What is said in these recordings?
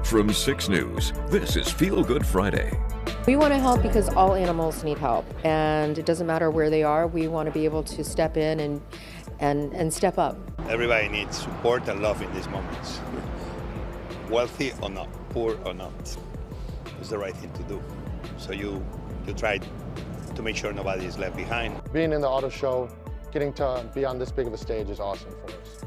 From 6 News, this is Feel Good Friday. We want to help because all animals need help, and it doesn't matter where they are. We want to be able to step in and step up. Everybody needs support and love in these moments. Wealthy or not, poor or not, it's the right thing to do. So you try to make sure nobody is left behind. Being in the auto show, getting to be on this big of a stage is awesome for us.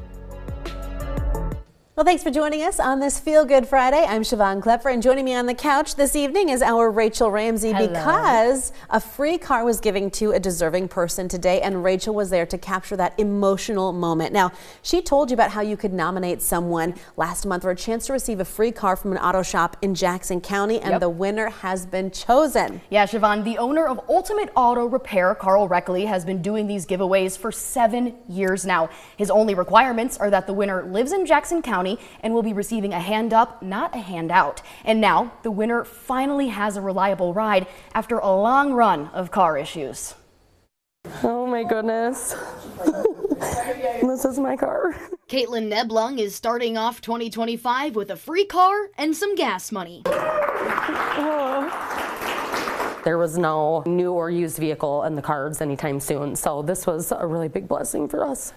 Well, thanks for joining us on this Feel Good Friday. I'm Siobhan Klepfer, and joining me on the couch this evening is our Rachel Ramsey. Hello. Because a free car was given to a deserving person today, and Rachel was there to capture that emotional moment. Now, she told you about how you could nominate someone last month for a chance to receive a free car from an auto shop in Jackson County, and the winner has been chosen. Yeah, Siobhan, the owner of Ultimate Auto Repair, Carl Reckley, has been doing these giveaways for 7 years now. His only requirements are that the winner lives in Jackson County and will be receiving a hand up, not a handout. And now the winner finally has a reliable ride after a long run of car issues. Oh my goodness. This is my car. Caitlin Neblung is starting off 2025 with a free car and some gas money. There was no new or used vehicle in the cards anytime soon, so this was a really big blessing for us.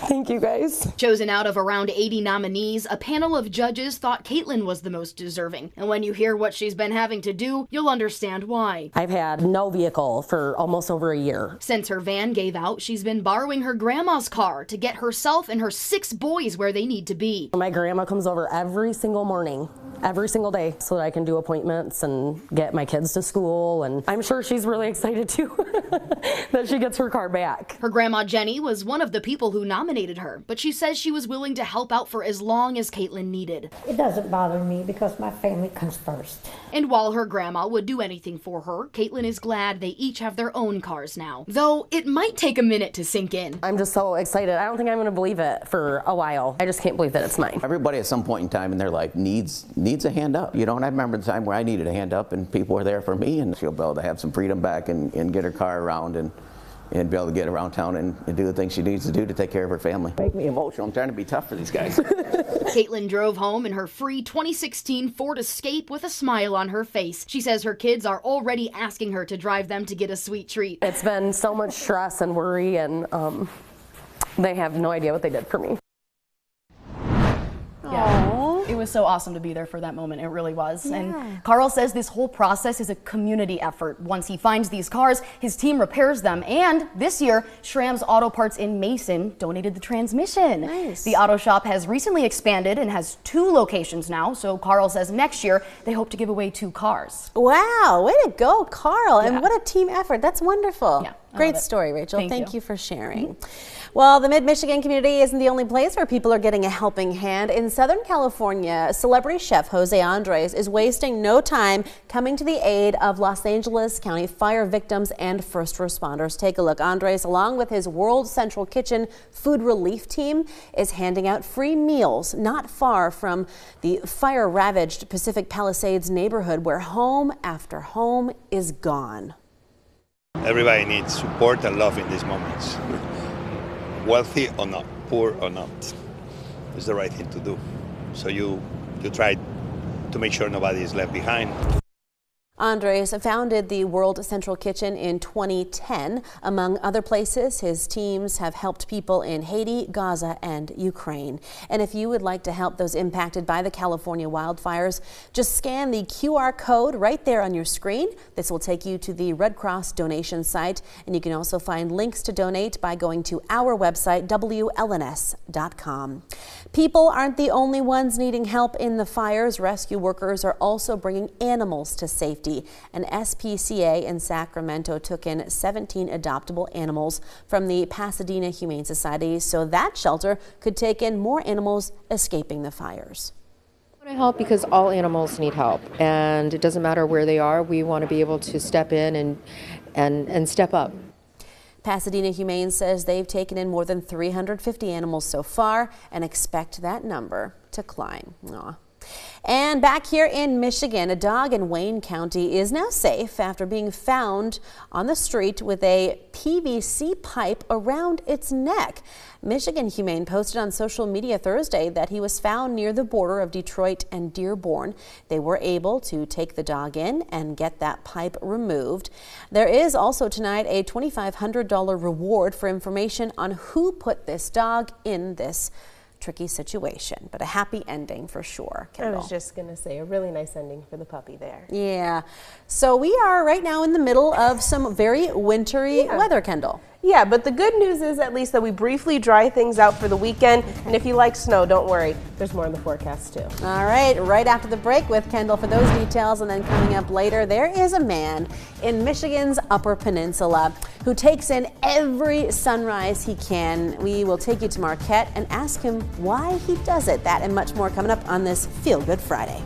Thank you, guys. Chosen out of around 80 nominees, a panel of judges thought Caitlin was the most deserving. And when you hear what she's been having to do, you'll understand why. I've had no vehicle for almost over a year. Since her van gave out, she's been borrowing her grandma's car to get herself and her 6 boys where they need to be. My grandma comes over every single morning, every single day, so that I can do appointments and get my kids to school. And I'm sure she's really excited too that she gets her car back. Her grandma Jenny was one of the people who nominated her, but she says she was willing to help out for as long as Caitlin needed. It doesn't bother me because my family comes first. And while her grandma would do anything for her, Caitlin is glad they each have their own cars now. Though it might take a minute to sink in. I'm just so excited. I don't think I'm going to believe it for a while. I just can't believe that it's mine. Everybody at some point in time in their life needs a hand up. You know, and I remember the time where I needed a hand up and people were there for me, and she'll be able to have some freedom back and get her car around and be able to get around town and do the things she needs to do to take care of her family. Make me emotional. I'm trying to be tough for these guys. Caitlin drove home in her free 2016 Ford Escape with a smile on her face. She says her kids are already asking her to drive them to get a sweet treat. It's been so much stress and worry, and they have no idea what they did for me. It was so awesome to be there for that moment. It really was. Yeah. And Carl says this whole process is a community effort. Once he finds these cars, his team repairs them. And this year, Schramm's Auto Parts in Mason donated the transmission. Nice. The auto shop has recently expanded and has 2 locations now. So Carl says next year they hope to give away 2 cars. Wow, way to go, Carl. And what a team effort. That's wonderful. Yeah, great story, Rachel. Thank you for sharing. Mm-hmm. Well, the Mid-Michigan community isn't the only place where people are getting a helping hand. In Southern California, celebrity chef Jose Andres is wasting no time coming to the aid of Los Angeles County fire victims and first responders. Take a look. Andres, along with his World Central Kitchen food relief team, is handing out free meals not far from the fire-ravaged Pacific Palisades neighborhood where home after home is gone. Everybody needs support and love in these moments. Wealthy or not, poor or not, it's the right thing to do. So you try to make sure nobody is left behind. Andres founded the World Central Kitchen in 2010. Among other places, his teams have helped people in Haiti, Gaza, and Ukraine. And if you would like to help those impacted by the California wildfires, just scan the QR code right there on your screen. This will take you to the Red Cross donation site, and you can also find links to donate by going to our website, WLNS.com. People aren't the only ones needing help in the fires. Rescue workers are also bringing animals to safety. An SPCA in Sacramento took in 17 adoptable animals from the Pasadena Humane Society so that shelter could take in more animals escaping the fires. We want to help because all animals need help, and it doesn't matter where they are. We want to be able to step in and step up. Pasadena Humane says they've taken in more than 350 animals so far and expect that number to climb. Aw. And back here in Michigan, a dog in Wayne County is now safe after being found on the street with a PVC pipe around its neck. Michigan Humane posted on social media Thursday that he was found near the border of Detroit and Dearborn. They were able to take the dog in and get that pipe removed. There is also tonight a $2,500 reward for information on who put this dog in this tricky situation, but a happy ending for sure. Kendall. I was just going to say a really nice ending for the puppy there. Yeah. So we are right now in the middle of some very wintry weather, Kendall. Yeah, but the good news is at least that we briefly dry things out for the weekend. And if you like snow, don't worry. There's more in the forecast too. All right after the break with Kendall for those details. And then coming up later, there is a man in Michigan's Upper Peninsula who takes in every sunrise he can. We will take you to Marquette and ask him why he does it. That and much more coming up on this Feel Good Friday.